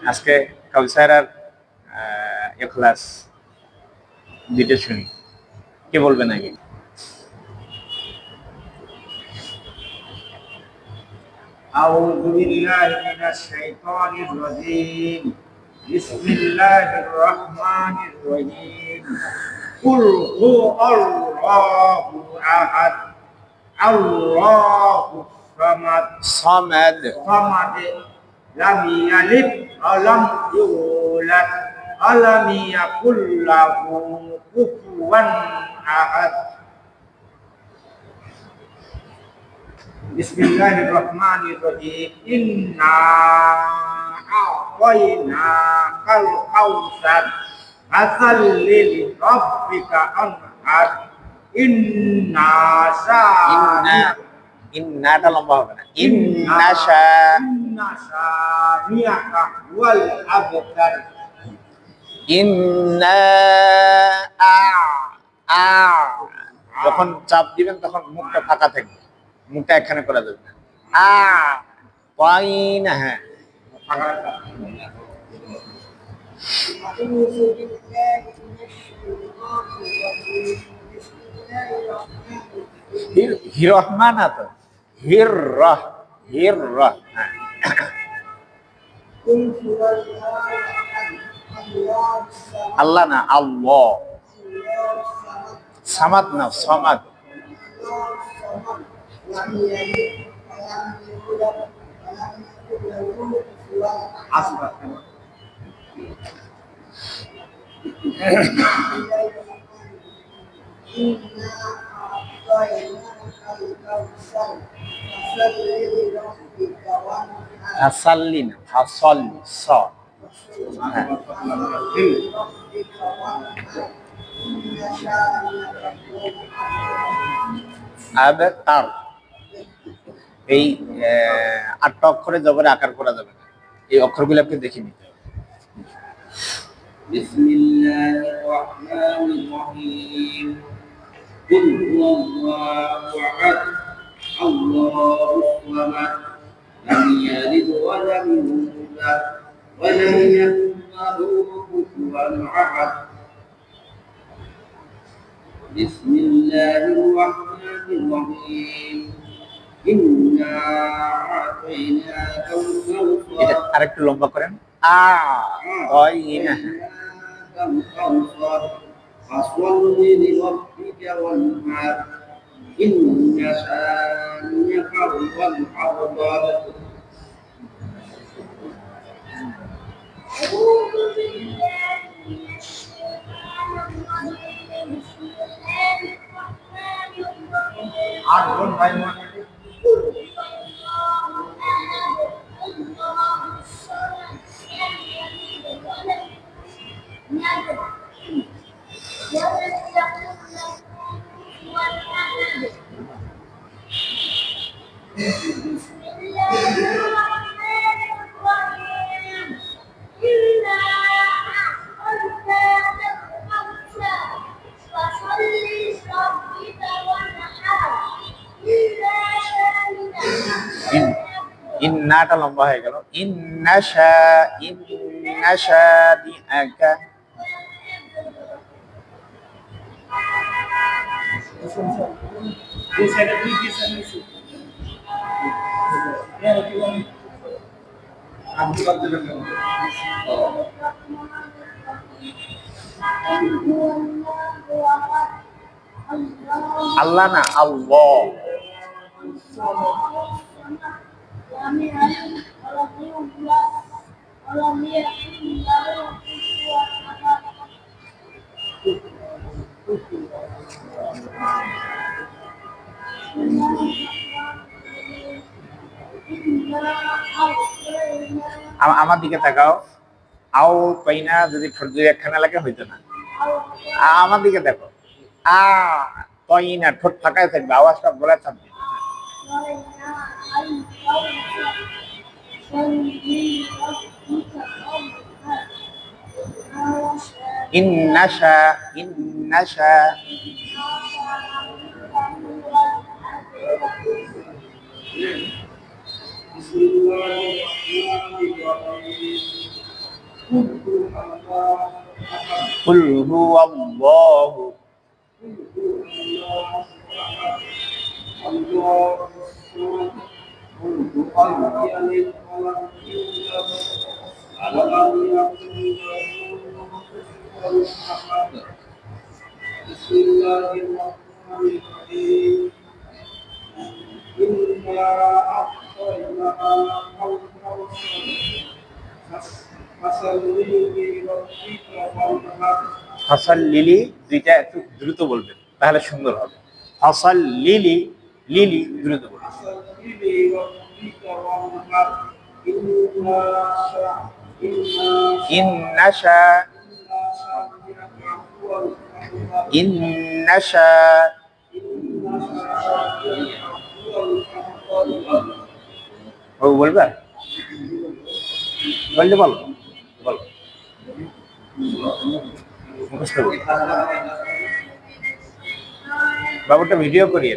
আজকে কাউসার আর ইখলাস দুইটা শুনি, কে বলবেন আগে? أعوذ بالله من الشيطان الرجيم بسم الله الرحمن الرحيم قل هو الله أحد الله الصمد সামাদ صمد لم يلد ولم يولد ولم يكن له كفوا أحد بسم الله الرحمن الرحيم إنا أعطيناك الكوثر فصل لربك وانحر إنا شانئك ইন্নাটা লম্বা হবে না, ইন্নাশা شانئك هو الأبتر ইন্না যখন চাপ দিবেন তখন মুখটা ফাঁকা থাকবে, মুখটা এখানে করা যাবে না। পাইনা, হ্যাঁ হিরহমান তো হির হ্যাঁ আল্লাহ না, আল্লাহ। সামাদ না, সমাদ। أصبح হাসাল্লি না, হাসল্লি স হ্যাঁ। আবতার এই 8টা অক্ষরে জবরে আকার করা যাবে না, এই অক্ষরগুলো আপনি দেখে নিতে হবে। بسم الله الرحمن الرحيم قل هو الله أحد الله الصمد لم يلد ولم يولد ولم يكن له كفوا أحد بسم الله الرحمن الرحيم إنا أعطيناك এটা الكوثر আরেকটু লম্বা করেন, الكوثر فصل لربك وانحر إن شانئك هو الأبتر أعوذ بالله من الشيطان الرجيم بسم الله الرحمن الرحيم ইন্নাটা লম্বা হয়ে গেল, ইন্নাশা দিআকা আল্লাহ না, আল্লাহ। আমার দিকে তাকাও, আও পাইনা যদি ঠোঁট দুই একখানা লাগে হইতো না। আমার দিকে দেখো, পাইনা ঠোঁট ফাঁকায় থাকবে, আওয়াজটা বলা থাকবে। ইন্নাশা بسم الله الرحمن الرحيم قل هو الله قل هو الله الله الصمد لم يلد ولم يولد ولم يكن له كفوا أحد بسم الله الرحمن الرحيم إنا أعطيناك الكوثر فصل لربك وانحر হাসাল লিলি দুইটা একটু দ্রুত বলবেন তাহলে সুন্দর হবে হাসাল লিলি লিলি দ্রুত বলবেন فصل لربك وانحر إنا ইন্নাশা شانئك هو الأبتر ইন্নাশা ও বলবে বললে বলো বলো মুখস্থ করো। বাবুটা ভিডিও করিয়ে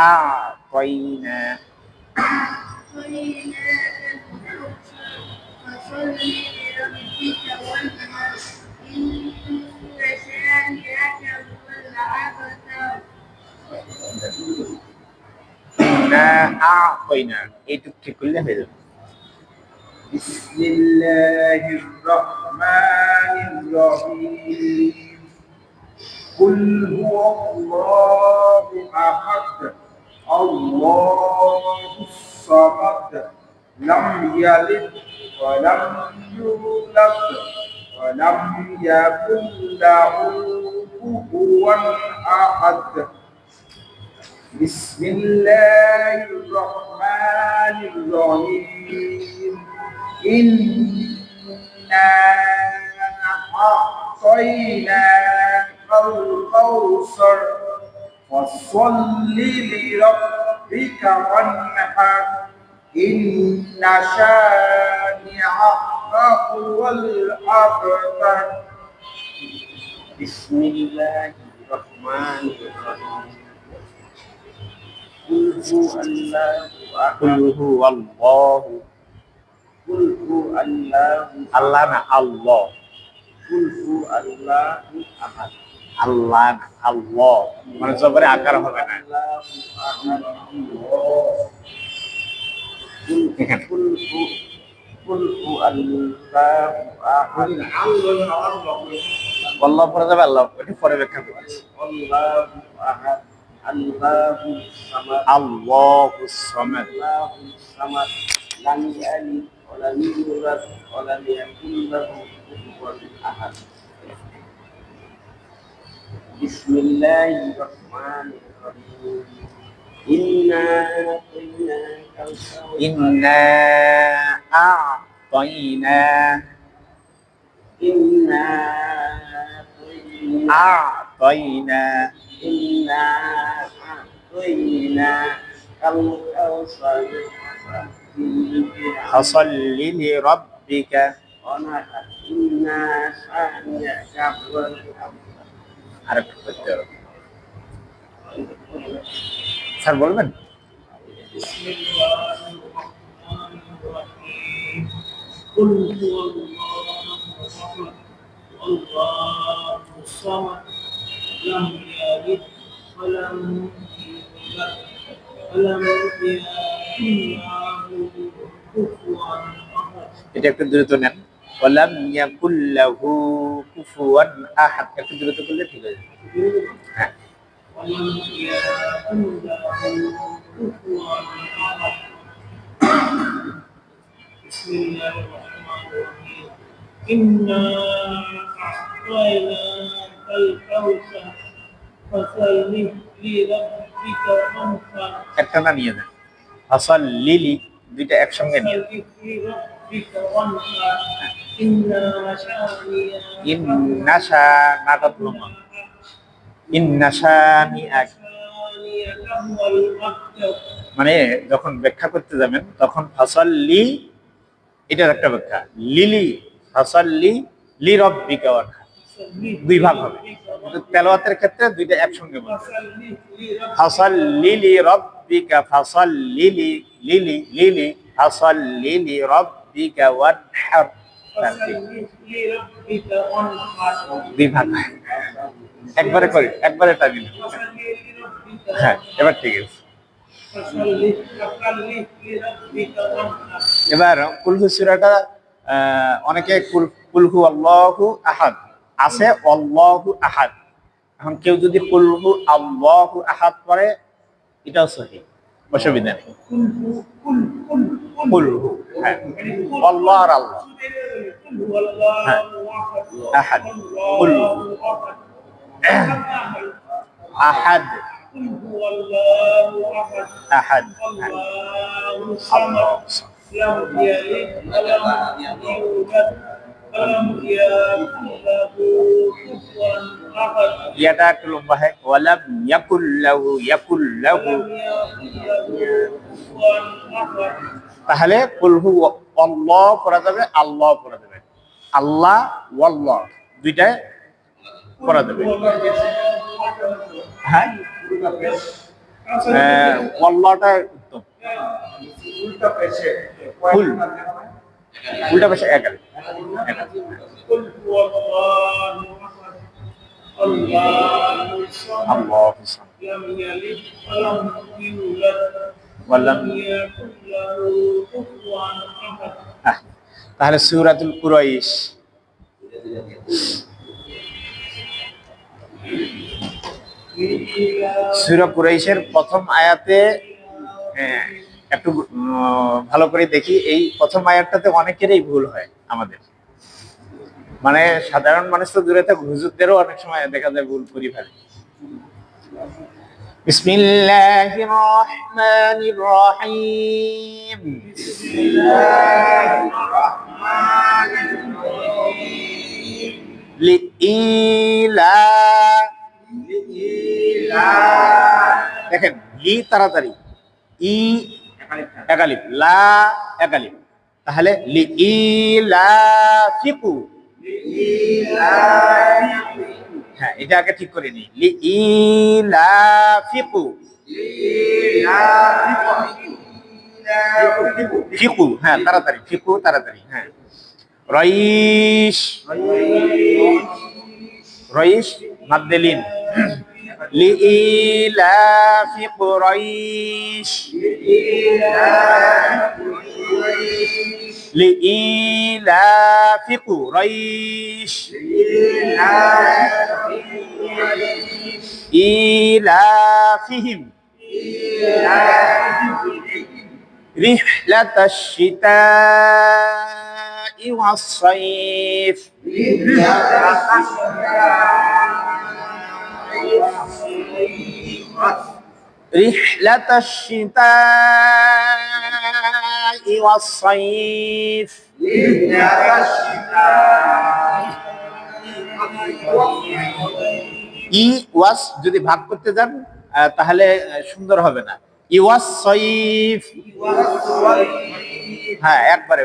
আ'তাইনা ইন্না আ'তাইনা এইটুকু ঠিক করলে হয়ে যাবে بسم الله الرحمن الرحيم قل هو الله أحد الله الصمد لم يلد ولم يولد ولم يكن له كفوا أحد بسم الله الرحمن الرحيم إنا أعطيناك الكوثر فصل لربك وانحر إن شانئك هو الأبتر بسم الله الرحمن الرحيم قل هو الله أحد কুল হুয়াল্লাহু قل هو الله আল্লাহ না আল্লাহ قل هو الله أحد আল্লাহ না আল্লাহ মানে জবরে আকার হবে না الله أحد এখানে قل هو الله أحد আল্লাহ পরে যাবে আল্লাহ এটা পরে ব্যাখ্যা করবে الله أحد الله الصمد আল্লাহুস সামাদ الله الصمد لم يلد ولم يولد ولم يكن له كفوا أحد بسم الله الرحمن الرحيم إنا أعطيناك الكوثر ইন্না আ'তাইনা إنا আ'তাইনা إنا أعطيناك الكوثر فصلي لربك ونحر إنا شانئك هو الأبتر আরেকটু করতে হবে স্যার বলবেন بسم الله الرحمن الرحيم قل هو الله أحد الله الصمد لم يلد ولم يولد ولم يكن له كفوا أحد এটা একটু দ্রুত নেন ওয়ালাম ইয়াকুল্লাহু কুফুয়ান আহাদ একটু দ্রুত করলে ঠিক হয়ে যাবে হ্যাঁ ولم يكن له كفوا أحد بسم الله الرحمن الرحيم إنا أعطيناك الكوثر فصل لربك وانحر একটা না নিয়ে যান হাসাল লিলি দুইটা একসঙ্গে নিয়ে فصل لربك وانحر إنا شانئك ইন্নাশা নাটা তুলমা ইন্না শানিআক, মানে যখন ব্যাখ্যা করতে যাবেন তখন ফাসাল্লি, এটার একটা ব্যাখ্যা, লিলি ফাসাল্লি লিরাব্বিকা ওয়ানহার, দুই ভাগ হবে, কিন্তু তেলাওয়াতের ক্ষেত্রে দুইটা একসঙ্গে বলতে হবে। ফাসাল্লি লিরাব্বিকা, ফাসাল্লি লিলি লিলি ফাসাল্লি লিরাব্বিকা ওয়ানহার, দুই ভাগ। একবারে করি, একবারে টানি না। হ্যাঁ, এবার ঠিক আছে। এবার কুলহু সূরাটা অনেকে কুলহু আল্লাহু আহাদ আছে, আল্লাহু আহাদ। এখন কেউ যদি কুলহু আল্লাহু আহাদ পড়ে এটাও সহিহ, অসুবিধা নেই। কুলহু, হ্যাঁ, আল্লাহ আর আল্লাহ, হ্যাঁ, আহাদ, কুলহু আহাদ, আহাদ, আল্লাহ। ইয়াটা একটু লম্বা হয়, ওয়ালাম ইয়াকুল্লাহু, তাহলে কুলহু আল্লাহ পড়া যাবে, আল্লাহ পড়া যাবে, আল্লাহ ওয়াল্লাহ দুইটাই পড়া যাবে। হ্যাঁ, ওয়াল্লাহটা উত্তম, উল্টা পেশে একালে। তাহলে সূরাতুল কুরাইশ, সূরা কুরাইশের প্রথম আয়াতে একটু ভালো করে দেখি। এই প্রথম আয়াতটাতে অনেকেরই ভুল হয় আমাদের, মানে সাধারণ মানুষ তো দূরে থাক, হুজুরদেরও অনেক সময় দেখা যায় ভুল করে ফেলে। বিসমিল্লাহির রহমানির রহিম, লিইলা, দেখেন লি তাড়াতাড়ি, ই একালিফ, লা একালিফ, তাহলে লিইলাফিকু, হ্যাঁ এটা আগে ঠিক করে নিই, লিইলাফিকু, ফিকু, হ্যাঁ তাড়াতাড়ি, ফিকু তাড়াতাড়ি, হ্যাঁ। রইশ, রইশ মাদ্দেলিন, লিইলাফি কুরাইশ, লিইলাফি কুরাইশ, ইলাফিহিম রিহলাতাশ শিতাই ওয়াস সাইফ, রিহলাতাশ শিতাই ওয়াস সাইফ, ই ওয়াস যদি ভাগ করতে যান তাহলে সুন্দর হবে না, ইওয়াস সাইফ, হ্যাঁ একবারে,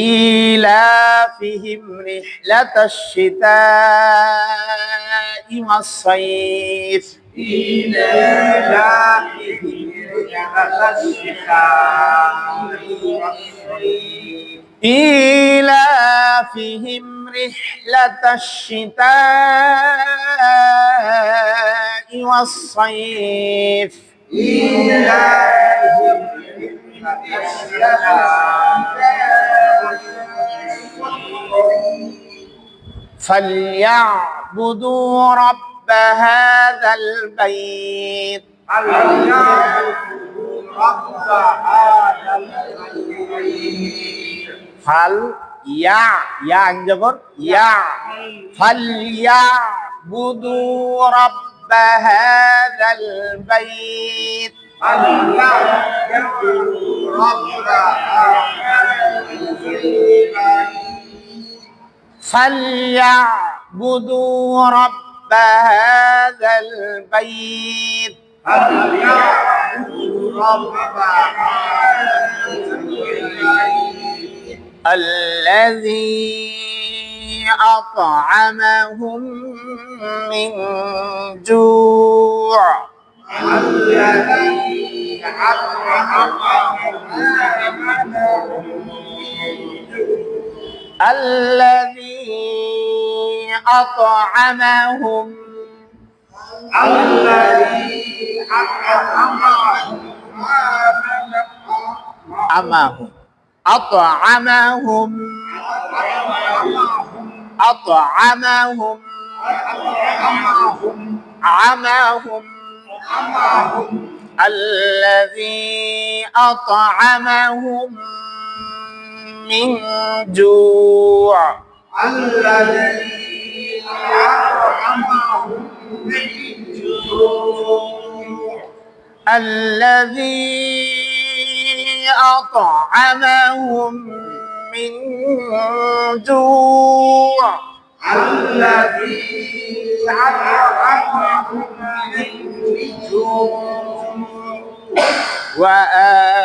ইলাফিহিম রিহলাতাশ শিতাই ওয়াস সাইফ, ইলাফিহিম রিহলাতাশ শিতাই ওয়াস সাইফ, إيلافهم رحلة الشتاء والصيف، إيلافهم رحلة الشتاء فليعبدوا رب هذا البيت، فليعبدوا رب هذا البيت، ফাল ইয়া, ইয়া আঞ্জবর ইয়া, ফালইয়াবুদু রাব্ব হাযাল বাইত, ফালইয়াবুদু রাব্ব হাযাল বাইত, ফালইয়াবুদু রাব্ব هذا البيت الذي أطعمهم من جوع الذي أطعمهم أطعمهم أطعمهم عمهم الذي أطعمهم من جوع الذي أطعمهم من جوع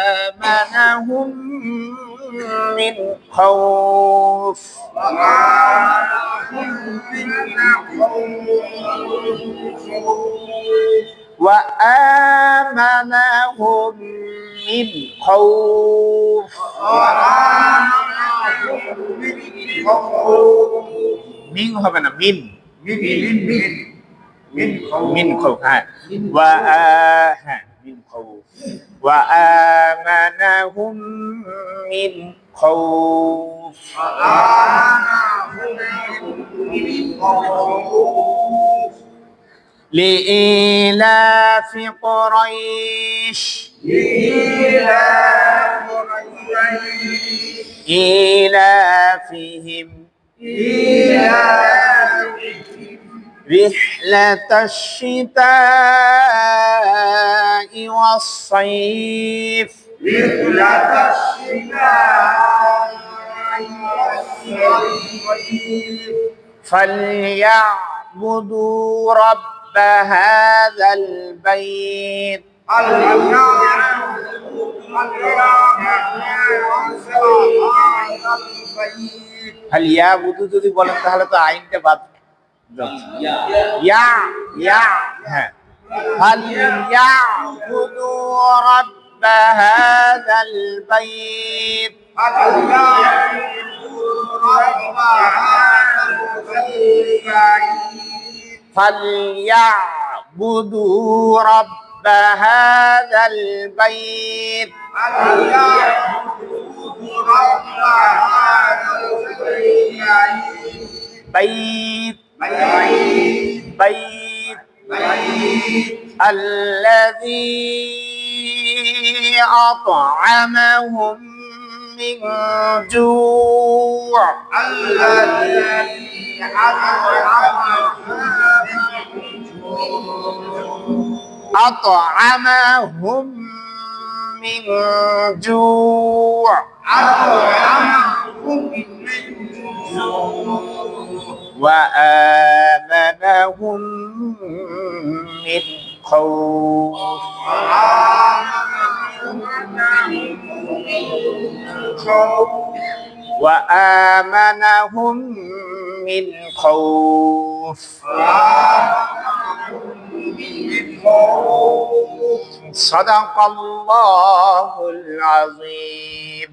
وآمنهم من خوف وآمنهم من خوف من হবে না মিন মিন خوف হ্যাঁ من خوف وآمنهم من خوف لإيلاف قريش إيلافهم رحلة الشتاء والصيف فليعبدوا رب هذا البيت فليعبدوا যদি বলেন তাহলে তো আইনটা বাদ ইয়া হ্যাঁ فليعبدوا رب هذا البيت فليعبدوا رب هذا البيت بيت الذي أطعمهم من جوع أطعمهم من جوع وآمنهم من خوف وآمنهم من خوف صدق الله العظيم